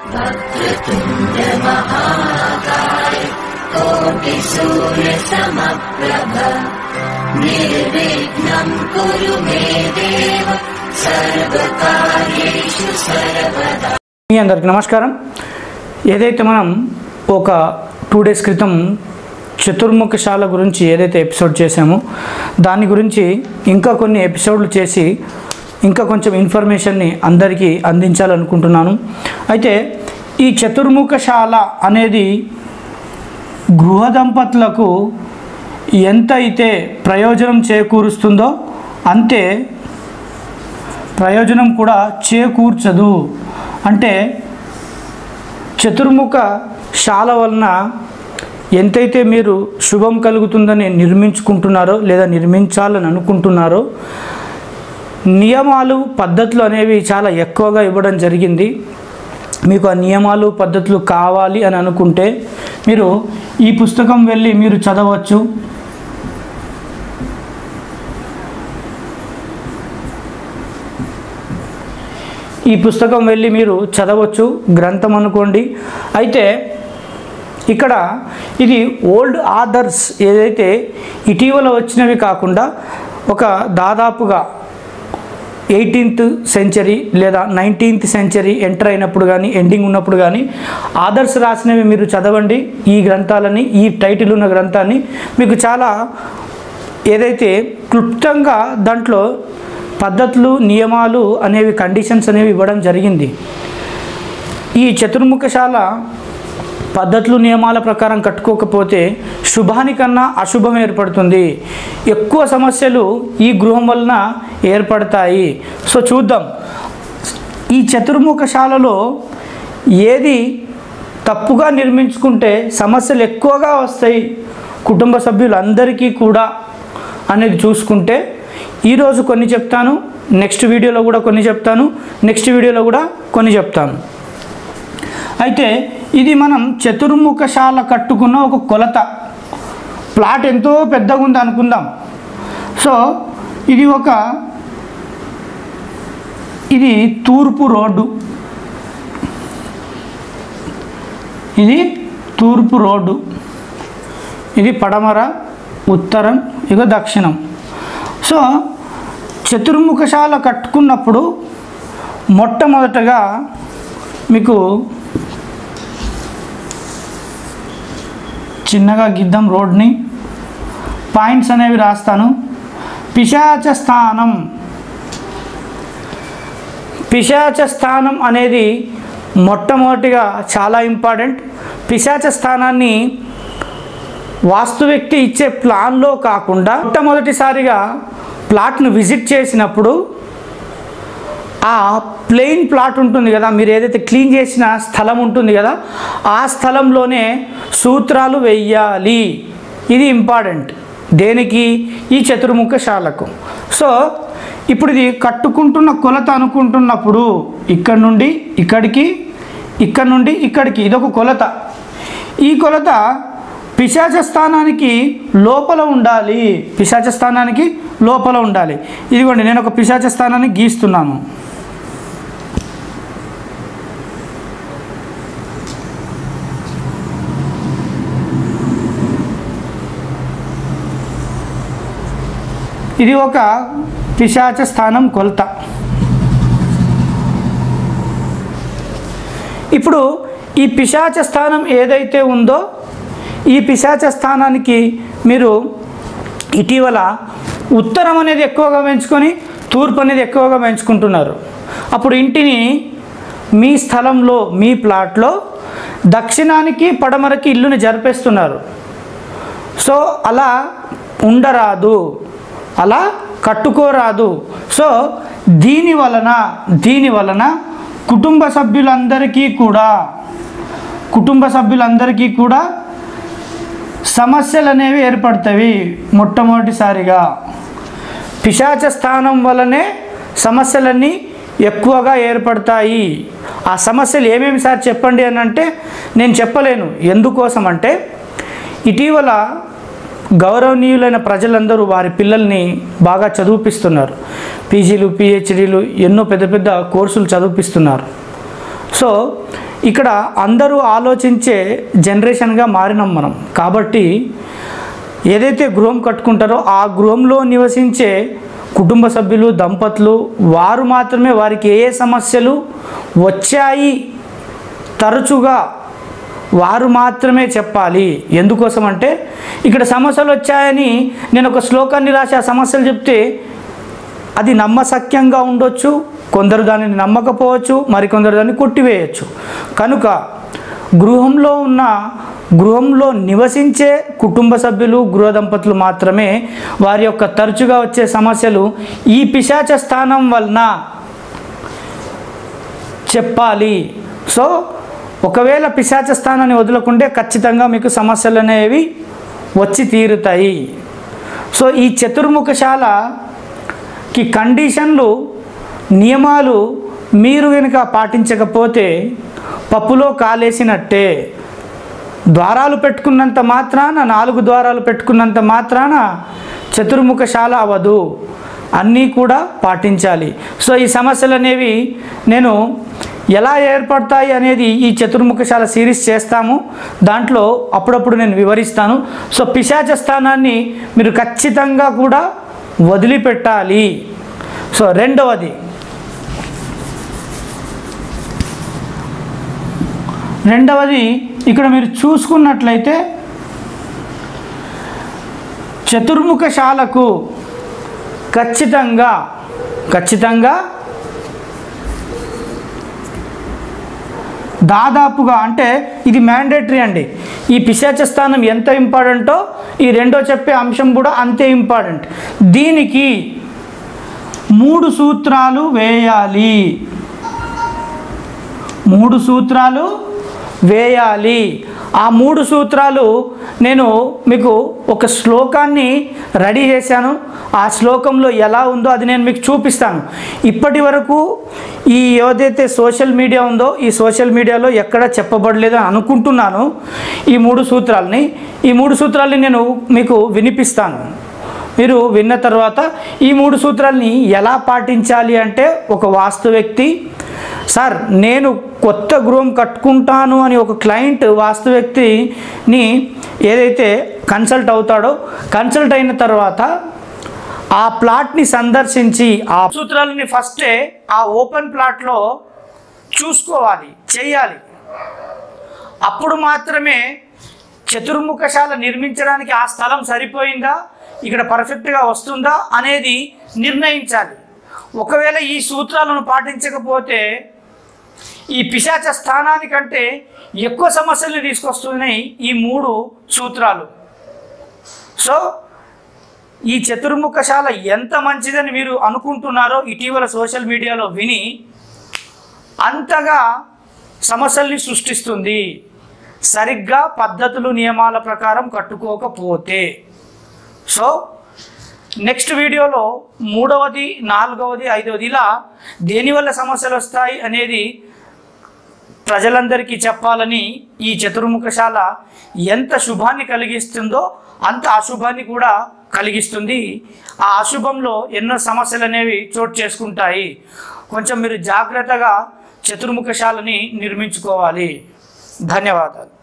वक्रतुण्ड महाकाय कोटि सूर्य समप्रभ निर्विघ्नं कुरु मे देव सर्वकार्येषु सर्वदा। మీ అందరికీ నమస్కారం. ఏదైతే మనం ఒక 2 days క్రితం చతుర్ముఖశాల గురించి ఏదైతే ఎపిసోడ్ చేసామో దాని గురించి ఇంకా కొన్ని ఎపిసోడ్లు చేసి ఇంకా కొంచెం ఇన్ఫర్మేషన్ని అందరికీ అందించాలనుకుంటున్నాను. అయితే ఈ చతుర్ముఖశాల అనేది గృహ దంపతులకు ఎంత అయితే ప్రయోజనం చేకూరుస్తుందో అంతే ప్రయోజనం కూడా చేకూర్చదు. అంటే చతుర్ముఖ శాల వలన ఎంతైతే మీరు శుభం కలుగుతుందని నిర్మించుకుంటున్నారో లేదా నిర్మించాలని అనుకుంటున్నారో నియమాలు పద్ధతులు అనేవి చాలా ఎక్కువగా ఇవ్వడం జరిగింది. మీకు ఆ నియమాలు పద్ధతులు కావాలి అని అనుకుంటే మీరు ఈ పుస్తకం వెళ్ళి మీరు చదవచ్చు. ఈ పుస్తకం వెళ్ళి మీరు చదవచ్చు, గ్రంథం అనుకోండి. అయితే ఇక్కడ ఇది ఓల్డ్ ఆథర్స్ ఏదైతే ఇటీవల వచ్చినవి కాకుండా ఒక దాదాపుగా 18th century లేదా 19th century ఎంటర్ అయినప్పుడు కానీ ఎండింగ్ ఉన్నప్పుడు కానీ ఆథర్స్ రాసినవి మీరు చదవండి. ఈ గ్రంథాలని, ఈ టైటిల్ ఉన్న గ్రంథాన్ని మీకు చాలా ఏదైతే క్లుప్తంగా దాంట్లో పద్ధతులు నియమాలు అనేవి కండిషన్స్ అనేవి ఇవ్వడం జరిగింది. ఈ చతుర్ముఖశాల పద్ధతులు నియమాల ప్రకారం కట్టుకోకపోతే శుభానికన్నా అశుభం ఏర్పడుతుంది. ఎక్కువ సమస్యలు ఈ గృహం వలన ఏర్పడతాయి. సో చూద్దాం ఈ చతుర్ముఖశాలలో ఏది తప్పుగా నిర్మించుకుంటే సమస్యలు ఎక్కువగా వస్తాయి కుటుంబ సభ్యులందరికీ కూడా అనేది చూసుకుంటే ఈరోజు కొన్ని చెప్తాను, నెక్స్ట్ వీడియోలో కూడా కొన్ని చెప్తాను, నెక్స్ట్ వీడియోలో కూడా కొన్ని చెప్తాను. అయితే ఇది మనం చతుర్ముఖశాల కట్టుకున్న ఒక కొలత. ప్లాట్ ఎంతో పెద్దగా ఉంది అనుకుందాం. సో ఇది తూర్పు రోడ్డు, ఇది తూర్పు రోడ్డు, ఇది పడమర, ఉత్తరం, ఇక దక్షిణం. సో చతుర్ముఖశాల కట్టుకున్నప్పుడు మొట్టమొదటగా మీకు చిన్నగా గిద్దాం రోడ్ని, పాయింట్స్ అనేవి రాస్తాను. పిశాచ స్థానం, పిశాచ స్థానం అనేది మొట్టమొదటిగా చాలా ఇంపార్టెంట్. పిశాచ స్థానాన్ని వాస్తు వ్యక్తి ఇచ్చే ప్లాన్లో కాకుండా మొట్టమొదటిసారిగా ప్లాట్ను విజిట్ చేసినప్పుడు ఆ ప్లెయిన్ ప్లాట్ ఉంటుంది కదా, మీరు ఏదైతే క్లీన్ చేసిన స్థలం ఉంటుంది కదా, ఆ స్థలంలోనే సూత్రాలు వెయ్యాలి. ఇది ఇంపార్టెంట్. దేనికి? ఈ చతుర్ముఖశాలకు. సో ఇప్పుడు ఇది కట్టుకుంటున్న కొలత అనుకుంటున్నప్పుడు ఇక్కడ నుండి ఇక్కడికి, ఇక్కడ నుండి ఇక్కడికి, ఇదొక కొలత. ఈ కొలత పిశాచ స్థానానికి లోపల ఉండాలి. పిశాచ స్థానానికి లోపల ఉండాలి. ఇదిగోండి నేను ఒక పిశాచ స్థానాన్ని గీస్తున్నాను. ఇది ఒక పిశాచ స్థానం కొలత. ఇప్పుడు ఈ పిశాచ స్థానం ఏదైతే ఉందో ఈ పిశాచ స్థానానికి మీరు ఇటీవల ఉత్తరం అనేది ఎక్కువగా పెంచుకొని తూర్పు అనేది ఎక్కువగా పెంచుకుంటున్నారు. అప్పుడు ఇంటిని మీ స్థలంలో, మీ ప్లాట్లో దక్షిణానికి పడమరకి ఇల్లుని జరిపేస్తున్నారు. సో అలా ఉండరాదు, అలా కట్టుకోరాదు. సో దీని వలన కుటుంబ సభ్యులందరికీ కూడా సమస్యలు అనేవి ఏర్పడతాయి. మొట్టమొదటిసారిగా పిశాచ స్థానం వలనే సమస్యలన్నీ ఎక్కువగా ఏర్పడతాయి. ఆ సమస్యలు ఏమేమి సార్ చెప్పండి అని అంటే నేను చెప్పలేను. ఎందుకోసం అంటే ఇటీవల గౌరవనీయులైన ప్రజలందరూ వారి పిల్లల్ని బాగా చదివిపిస్తున్నారు. పీజీలు, పిహెచ్డీలు, ఎన్నో పెద్ద పెద్ద కోర్సులు చదివిపిస్తున్నారు. సో ఇక్కడ అందరూ ఆలోచించే జనరేషన్గా మారినాం మనం. కాబట్టి ఏదైతే గృహం కట్టుకుంటారో ఆ గృహంలో నివసించే కుటుంబ సభ్యులు, దంపతులు వారు మాత్రమే వారికి ఏ సమస్యలు వచ్చాయి తరచుగా వారు మాత్రమే చెప్పాలి. ఎందుకోసం అంటే ఇక్కడ సమస్యలు వచ్చాయని నేను ఒక శ్లోకాన్ని రాసి ఆ సమస్యలు చెప్తే అది నమ్మశక్యంగా ఉండొచ్చు, కొందరు దానిని నమ్మకపోవచ్చు, మరికొందరు దాన్ని కొట్టివేయచ్చు. కనుక గృహంలో నివసించే కుటుంబ సభ్యులు, గృహ దంపతులు మాత్రమే వారి యొక్క తరచుగా వచ్చే సమస్యలు ఈ పిశాచ స్థానం వలన చెప్పాలి. సో ఒకవేళ పిశాచ స్థానాన్ని వదలకుంటే ఖచ్చితంగా మీకు సమస్యలు అనేవి వచ్చి తీరుతాయి. సో ఈ చతుర్ముఖశాలకి కండిషన్లు, నియమాలు మీరు కనుక పాటించకపోతే పప్పులో కాలేసినట్టే. ద్వారాలు పెట్టుకున్నంత మాత్రాన, 4 ద్వారాలు పెట్టుకున్నంత మాత్రాన చతుర్ముఖశాల అవ్వదు, అన్నీ కూడా పాటించాలి. సో ఈ సమస్యలు అనేవి నేను ఎలా ఏర్పడతాయి అనేది ఈ చతుర్ముఖశాల సిరీస్ చేస్తాము, దాంట్లో అప్పుడప్పుడు నేను వివరిస్తాను. సో పిశాచ స్థానాన్ని మీరు ఖచ్చితంగా కూడా వదిలిపెట్టాలి. సో రెండవది ఇక్కడ మీరు చూసుకున్నట్లయితే చతుర్ముఖశాలకు ఖచ్చితంగా దాదాపుగా అంటే ఇది మ్యాండేటరీ అండి. ఈ పిశాచ స్థానం ఎంత ఇంపార్టెంటో ఈ రెండో చెప్పే అంశం కూడా అంతే ఇంపార్టెంట్. దీనికి 3 సూత్రాలు వేయాలి. 3 సూత్రాలు వేయాలి. ఆ 3 సూత్రాలు నేను మీకు ఒక శ్లోకాన్ని రెడీ చేశాను. ఆ శ్లోకంలో ఎలా ఉందో అది నేను మీకు చూపిస్తాను. ఇప్పటి వరకు ఈ ఏదైతే సోషల్ మీడియా ఉందో ఈ సోషల్ మీడియాలో ఎక్కడ చెప్పబడలేదు అని అనుకుంటున్నాను. ఈ 3 సూత్రాలని నేను మీకు వినిపిస్తాను. మీరు విన్న తర్వాత ఈ 3 సూత్రాలని ఎలా పాటించాలి అంటే, ఒక వాస్తు వ్యక్తి సార్ నేను కొత్త గృహం కట్టుకుంటాను అని ఒక క్లయింట్ వాస్తు వ్యక్తిని ఏదైతే కన్సల్ట్ అవుతాడో, కన్సల్ట్ అయిన తర్వాత ఆ ప్లాట్ని సందర్శించి ఆ సూత్రాలని ఫస్టే ఆ ఓపెన్ ప్లాట్లో చూసుకోవాలి, చేయాలి. అప్పుడు మాత్రమే చతుర్ముఖశాల నిర్మించడానికి ఆ స్థలం సరిపోయిందా, ఇక్కడ పర్ఫెక్ట్గా వస్తుందా అనేది నిర్ణయించాలి. ఒకవేళ ఈ సూత్రాలను పాటించకపోతే ఈ పిశాచ స్థానానికంటే ఎక్కువ సమస్యలు తీసుకొస్తున్నాయి ఈ 3 సూత్రాలు. సో ఈ చతుర్ముఖశాల ఎంత మంచిదని మీరు అనుకుంటున్నారో ఇటీవల సోషల్ మీడియాలో విని అంతగా సమస్యల్ని సృష్టిస్తుంది, సరిగ్గా పద్ధతులు నియమాల ప్రకారం కట్టుకోకపోతే. సో నెక్స్ట్ వీడియోలో 3వది, 4వది, 5వది ఇలా దేనివల్ల సమస్యలు వస్తాయి అనేది ప్రజలందరికీ చెప్పాలని, ఈ చతుర్ముఖశాల ఎంత శుభాన్ని కలిగిస్తుందో అంత అశుభాన్ని కూడా కలిగిస్తుంది. ఆ అశుభంలో ఎన్నో సమస్యలు అనేవి చోటు చేసుకుంటాయి. కొంచెం మీరు జాగ్రత్తగా చతుర్ముఖశాలని నిర్మించుకోవాలి. ధన్యవాదాలు.